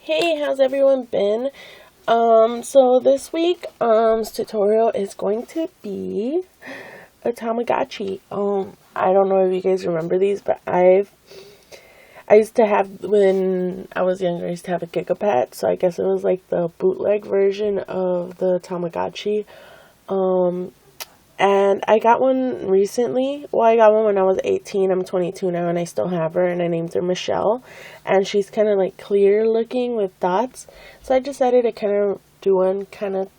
Hey, how's everyone been? So this week's tutorial is going to be a Tamagotchi. I don't know if you guys remember these, but I used to have, when I was younger, I used to have a Gigapet, so I guess it was like the bootleg version of the Tamagotchi. And I got one recently. Well, I got one when I was 18. I'm 22 now, and I still have her, and I named her Michelle. And she's kind of like clear looking with dots. So I decided to kind of do one kind of,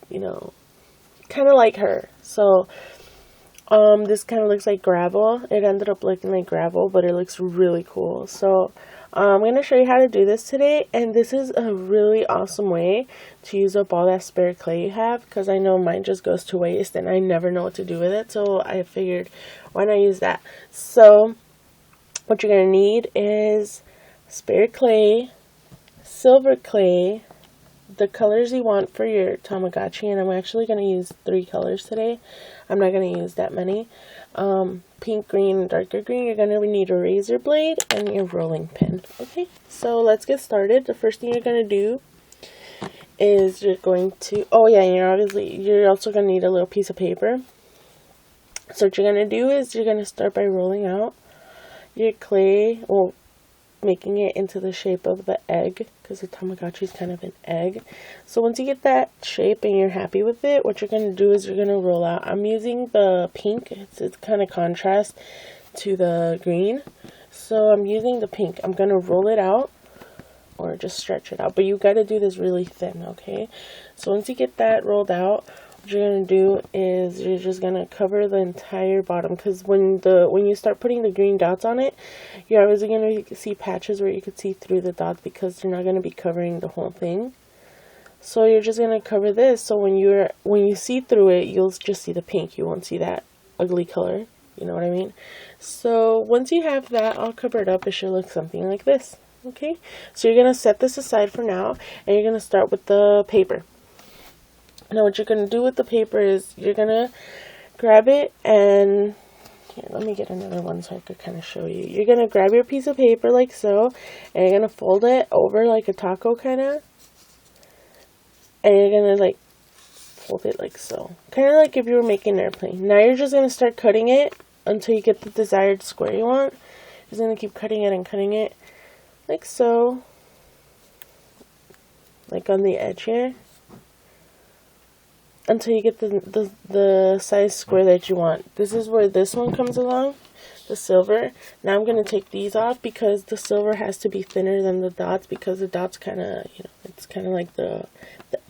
kind of like her. So, this kind of looks like gravel. It ended up looking like gravel, but it looks really cool. So, I'm going to show you how to do this today, and this is a really awesome way to use up all that spare clay you have, because I know mine just goes to waste and I never know what to do with it, so I figured why not use that. So what you're going to need is spare clay, silver clay, the colors you want for your Tamagotchi, and I'm actually going to use 3 colors today. I'm not going to use that many. Pink, green, and darker green. You're going to need a razor blade and your rolling pin. Okay, so let's get started. The first thing you're going to do is you're going to, you're also going to need a little piece of paper. So what you're going to do is you're going to start by rolling out your clay, making it into the shape of the egg, because the Tamagotchi is kind of an egg. So once you get that shape and you're happy with it, what you're going to do is you're going to roll out. I'm using the pink. It's kind of contrast to the green. So I'm using the pink. I'm going to roll it out or just stretch it out. But you got to do this really thin, okay? So once you get that rolled out, what you're going to do is you're just going to cover the entire bottom, because when you start putting the green dots on it, you're obviously going to see patches where you can see through the dots, because you're not going to be covering the whole thing. So you're just going to cover this, so when you see through it, you'll just see the pink. You won't see that ugly color, you know what I mean? So once you have that all covered up, it should look something like this. Okay, so you're going to set this aside for now, and you're going to start with the paper. Now what you're going to do with the paper is you're going to grab it, and here, let me get another one so I could kind of show you. You're going to grab your piece of paper like so, and you're going to fold it over like a taco kind of, and you're going to like fold it like so, kind of like if you were making an airplane. Now you're just going to start cutting it until you get the desired square you want. You're just going to keep cutting it and cutting it like so, like on the edge here, until you get the size square that you want. This is where this one comes along, the silver. Now I'm going to take these off, because the silver has to be thinner than the dots, because the dots kind of, it's kind of like the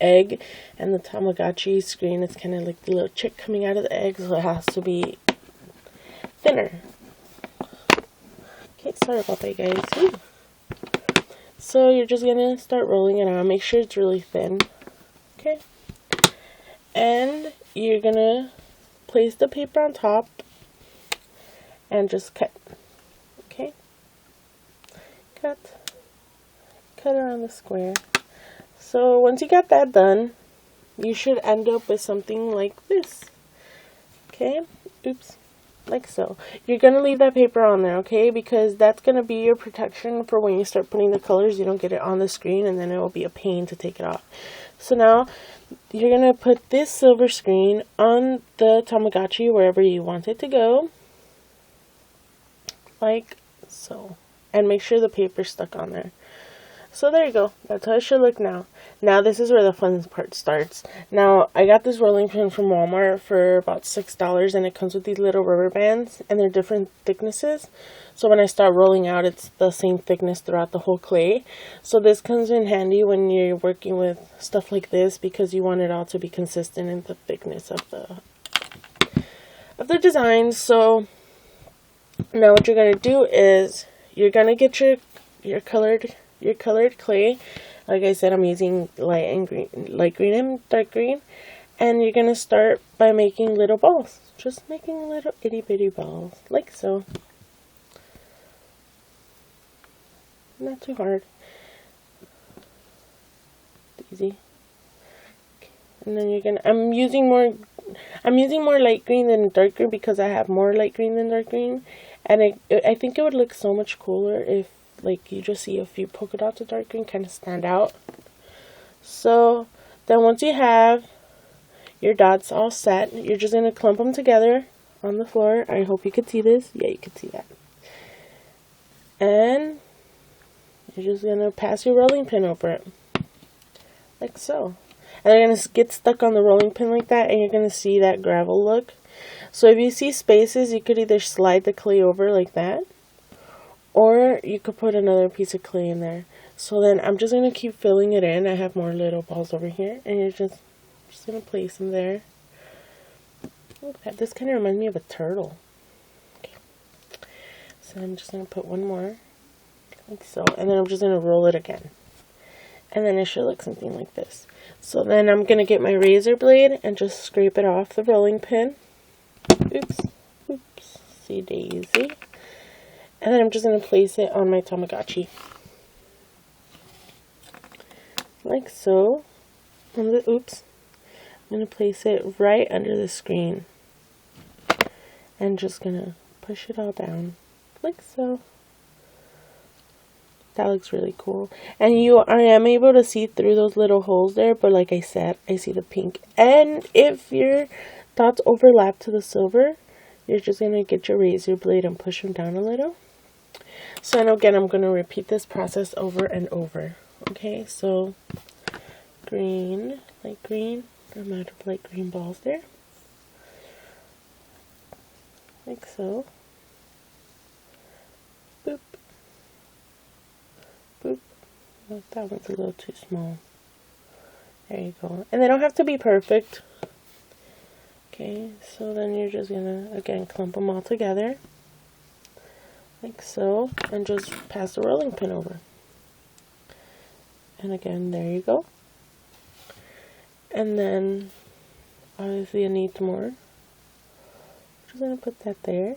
egg, and the Tamagotchi screen, it's kind of like the little chick coming out of the egg, so it has to be thinner. Okay, sorry about that, guys. Woo. So you're just going to start rolling it out. Make sure it's really thin. Okay. And you're going to place the paper on top and just cut. Okay. Cut around the square. So once you got that done, you should end up with something like this. Okay. Oops. Like so. You're going to leave that paper on there, okay? Because that's going to be your protection for when you start putting the colors. You don't get it on the screen, and then it will be a pain to take it off. So now you're going to put this silver screen on the Tamagotchi wherever you want it to go. Like so. And make sure the paper's stuck on there. So there you go. That's how it should look now. Now this is where the fun part starts. Now I got this rolling pin from Walmart for about $6, and it comes with these little rubber bands, and they're different thicknesses. So when I start rolling out, it's the same thickness throughout the whole clay. So this comes in handy when you're working with stuff like this, because you want it all to be consistent in the thickness of the design. So now what you're going to do is you're going to get your colored clay. Like I said, I'm using light green and dark green, and you're gonna start by making little balls. Just making little itty bitty balls, like so. Not too hard. Easy. Okay. And then you're gonna. I'm using more light green than dark green, because I have more light green than dark green, and I think it would look so much cooler if like you just see a few polka dots of dark green kind of stand out. So then once you have your dots all set, you're just going to clump them together on the floor. I hope you could see this. Yeah, you could see that. And you're just going to pass your rolling pin over it, like so. And they're going to get stuck on the rolling pin like that, and you're going to see that gravel look. So if you see spaces, you could either slide the clay over like that, or you could put another piece of clay in there. So then I'm just going to keep filling it in. I have more little balls over here, and you're just going to place them there. Look at that. This kind of reminds me of a turtle. Okay. So I'm just going to put one more, like so, and then I'm just going to roll it again. And then it should look something like this. So then I'm going to get my razor blade and just scrape it off the rolling pin. Oops, oops, see daisy. And then I'm just going to place it on my Tamagatchi. Like so. Oops. I'm going to place it right under the screen. And just going to push it all down. Like so. That looks really cool. And I am able to see through those little holes there, but like I said, I see the pink. And if your dots overlap to the silver, you're just going to get your razor blade and push them down a little. So and again, I'm going to repeat this process over and over. Okay, so green, light green, amount of light green balls there. Like so. Boop. Boop. Oh, that one's a little too small. There you go. And they don't have to be perfect. Okay, so then you're just gonna, again, clump them all together. Like so. And just pass the rolling pin over. And again, there you go. And then, obviously I need more. I'm just gonna put that there.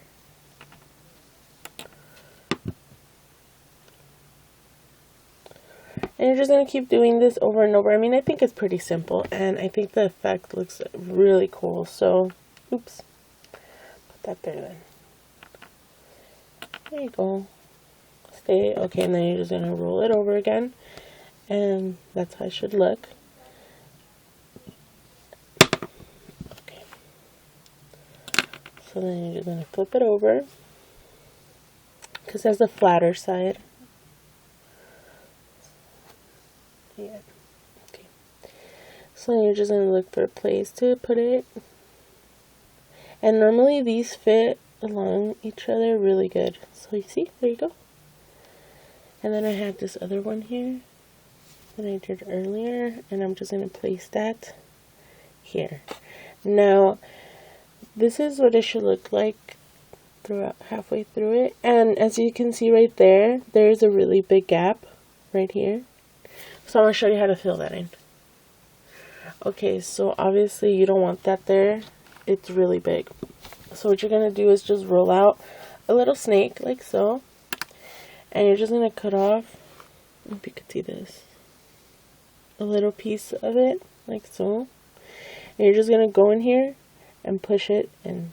And you're just going to keep doing this over and over. I mean, I think it's pretty simple, and I think the effect looks really cool. So, oops, put that there then. There you go. Stay, okay, and then you're just going to roll it over again, and that's how it should look. Okay. So then you're just going to flip it over, because that's the flatter side. Yeah. Okay. So you're just going to look for a place to put it. And normally these fit along each other really good. So you see, there you go. And then I have this other one here that I did earlier, and I'm just going to place that here. Now, this is what it should look like throughout, halfway through it. And as you can see right there, there's a really big gap right here. So I'm going to show you how to fill that in. Okay, so obviously you don't want that there. It's really big. So what you're going to do is just roll out a little snake like so. And you're just going to cut off, I hope you can see this, a little piece of it like so. And you're just going to go in here and push it in.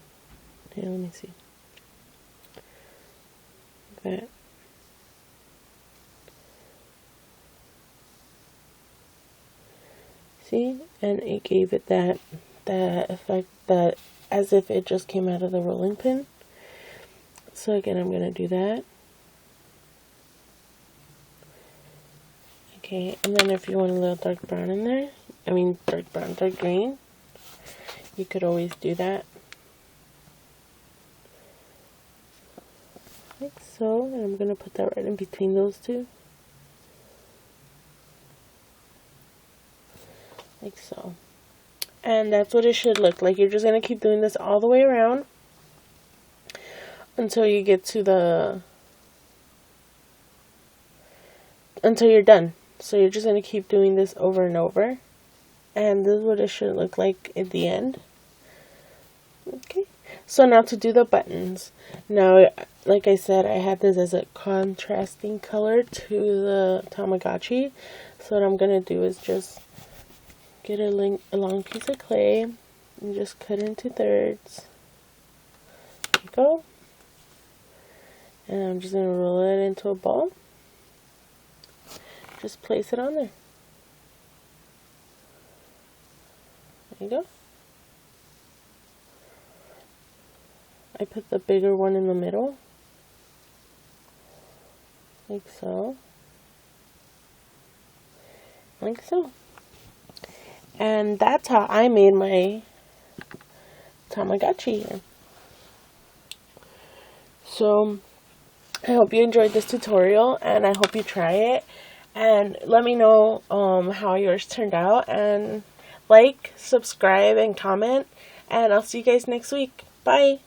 Here, let me see. Like that. See, and it gave it that effect, that as if it just came out of the rolling pin. So again, I'm going to do that. Okay, and then if you want a little dark brown in there, I mean dark brown, dark green, you could always do that. Like so, and I'm going to put that right in between those two. Like so. And that's what it should look like. You're just going to keep doing this all the way around until you get to until you're done. So you're just going to keep doing this over and over. And this is what it should look like at the end. Okay. So now to do the buttons. Now, like I said, I had this as a contrasting color to the Tamagatchi. So what I'm going to do is just get a long piece of clay and just cut it into thirds. There you go. And I'm just going to roll it into a ball. just place it on there. There you go. I put the bigger one in the middle, like so, like so. And that's how I made my Tamagotchi here. So, I hope you enjoyed this tutorial, and I hope you try it, and let me know how yours turned out, and like, subscribe, and comment, and I'll see you guys next week. Bye!